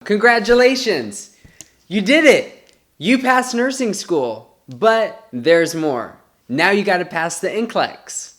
Congratulations! You did it! You passed nursing school, but there's more. Now you gotta pass the NCLEX.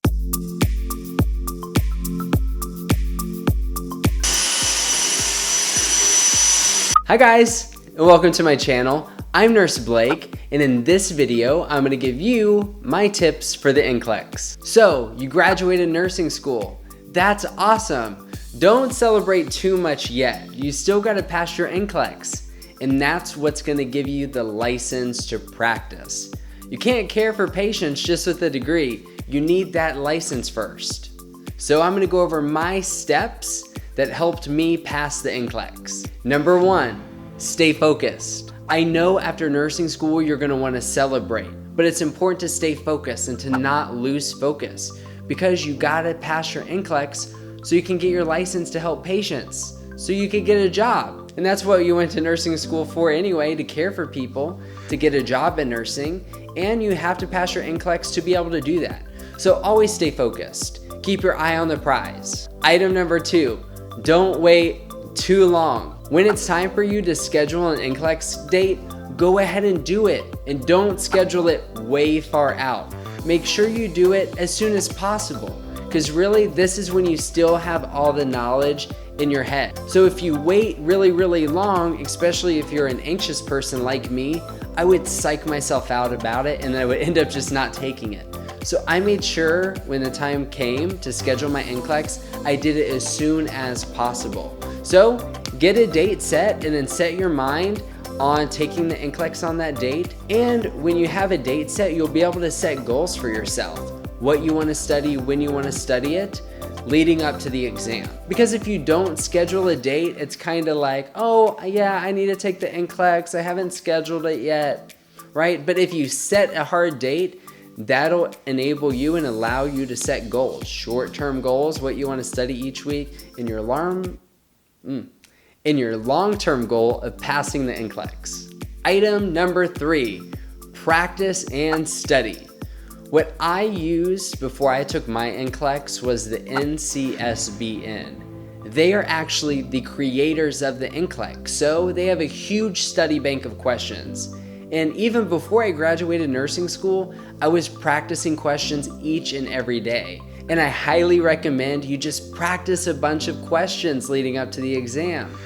Hi guys, and welcome to my channel. I'm Nurse Blake, and in this video, I'm gonna give you my tips for the NCLEX. So, you graduated nursing school. That's awesome. Don't celebrate too much yet. You still gotta pass your NCLEX, and that's what's gonna give you the license to practice. You can't care for patients just with a degree. You need that license first. So I'm gonna go over my steps that helped me pass the NCLEX. Number one, stay focused. I know after nursing school you're gonna wanna celebrate, but it's important to stay focused and to not lose focus because you gotta pass your NCLEX so you can get your license to help patients, so you can get a job. And that's what you went to nursing school for anyway, to care for people, to get a job in nursing, and you have to pass your NCLEX to be able to do that. So always stay focused. Keep your eye on the prize. Item number two, don't wait too long. When it's time for you to schedule an NCLEX date, go ahead and do it, and don't schedule it way far out. Make sure you do it as soon as possible, because really this is when you still have all the knowledge in your head. So if you wait really long, especially if you're an anxious person like me, I would psych myself out about it and I would end up just not taking it. So I made sure when the time came to schedule my NCLEX, I did it as soon as possible. So get a date set and then set your mind on taking the NCLEX on that date. And when you have a date set, you'll be able to set goals for yourself. What you want to study, when you want to study it, leading up to the exam. Because if you don't schedule a date, it's kind of like, oh yeah, I need to take the NCLEX, I haven't scheduled it yet, right? But if you set a hard date, that'll enable you and allow you to set goals, short-term goals, what you want to study each week, in your long-term goal of passing the NCLEX. Item number three, practice and study. What I used before I took my NCLEX was the NCSBN. They are actually the creators of the NCLEX, so they have a huge study bank of questions. And even before I graduated nursing school, I was practicing questions each and every day. And I highly recommend you just practice a bunch of questions leading up to the exam.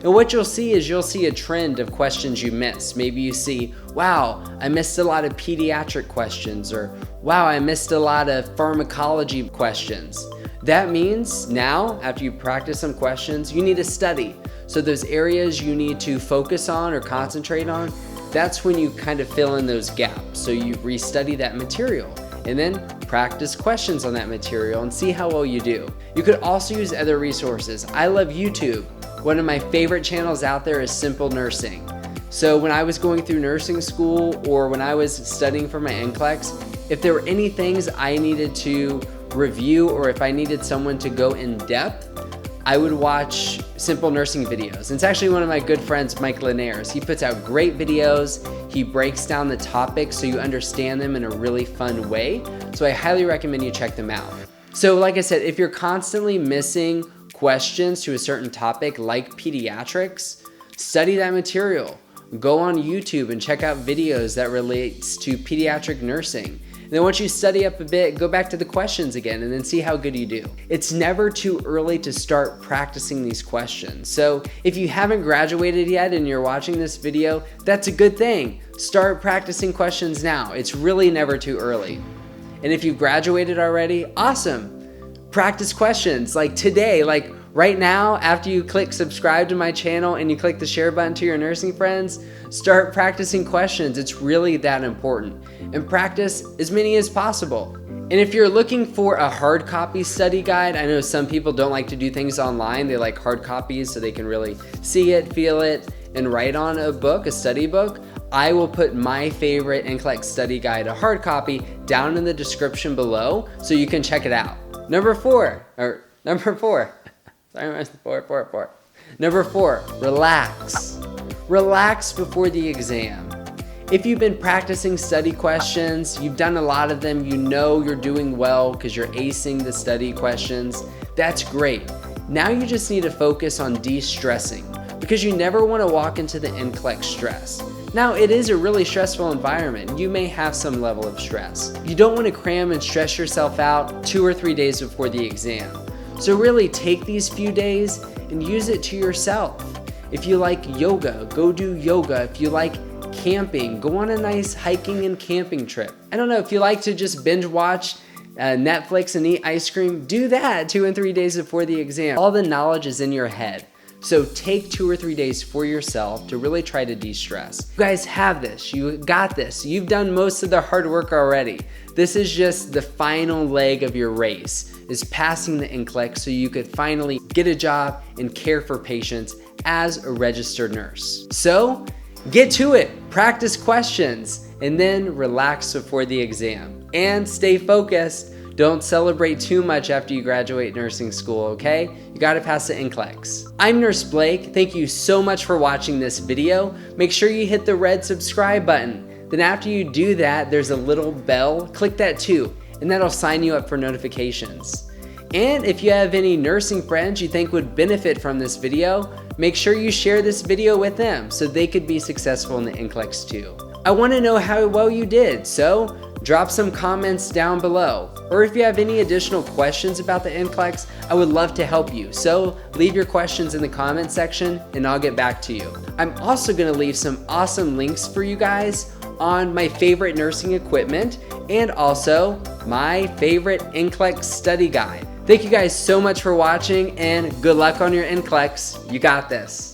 And what you'll see is you'll see a trend of questions you miss. Maybe you see, wow, I missed a lot of pediatric questions, or wow, I missed a lot of pharmacology questions. That means now, after you practice some questions, you need to study. So those areas you need to focus on or concentrate on, that's when you kind of fill in those gaps. So you restudy that material and then practice questions on that material and see how well you do. You could also use other resources. I love YouTube. One of my favorite channels out there is Simple Nursing. So when I was going through nursing school or when I was studying for my NCLEX, if there were any things I needed to review or if I needed someone to go in depth, I would watch Simple Nursing videos. It's actually one of my good friends, Mike Linares. He puts out great videos. He breaks down the topics so you understand them in a really fun way. So I highly recommend you check them out. So like I said, if you're constantly missing questions to a certain topic like pediatrics, study that material. Go on YouTube and check out videos that relates to pediatric nursing. And then once you study up a bit, go back to the questions again and then see how good you do. It's never too early to start practicing these questions. So if you haven't graduated yet and you're watching this video, that's a good thing. Start practicing questions now. It's really never too early. And if you've graduated already, awesome. Practice questions like today, like right now, after you click subscribe to my channel and you click the share button to your nursing friends, start practicing questions. It's really that important. And practice as many as possible. And if you're looking for a hard copy study guide, I know some people don't like to do things online. They like hard copies so they can really see it, feel it, and write on a book, a study book. I will put my favorite NCLEX study guide, a hard copy, down in the description below so you can check it out. Number four, relax. Relax before the exam. If you've been practicing study questions, you've done a lot of them, you know you're doing well because you're acing the study questions, that's great. Now you just need to focus on de-stressing. because you never want to walk into the NCLEX stress. Now, it is a really stressful environment. You may have some level of stress. You don't want to cram and stress yourself out 2 or 3 days before the exam. So really take these few days and use it to yourself. If you like yoga, go do yoga. If you like camping, go on a nice hiking and camping trip. I don't know, if you like to just binge watch Netflix and eat ice cream, do that 2 and 3 days before the exam. All the knowledge is in your head. So take 2 or 3 days for yourself to really try to de-stress. You guys have this, you got this. You've done most of the hard work already. This is just the final leg of your race, is passing the NCLEX so you could finally get a job and care for patients as a registered nurse. So get to it, practice questions, and then relax before the exam. And stay focused. Don't celebrate too much after you graduate nursing school, okay? You gotta pass the NCLEX. I'm Nurse Blake. Thank you so much for watching this video. Make sure you hit the red subscribe button. Then after you do that, there's a little bell. Click that too, and that'll sign you up for notifications. And if you have any nursing friends you think would benefit from this video, make sure you share this video with them so they could be successful in the NCLEX too. I want to know how well you did, so drop some comments down below. Or if you have any additional questions about the NCLEX, I would love to help you. So leave your questions in the comment section and I'll get back to you. I'm also going to leave some awesome links for you guys on my favorite nursing equipment and also my favorite NCLEX study guide. Thank you guys so much for watching and good luck on your NCLEX. You got this.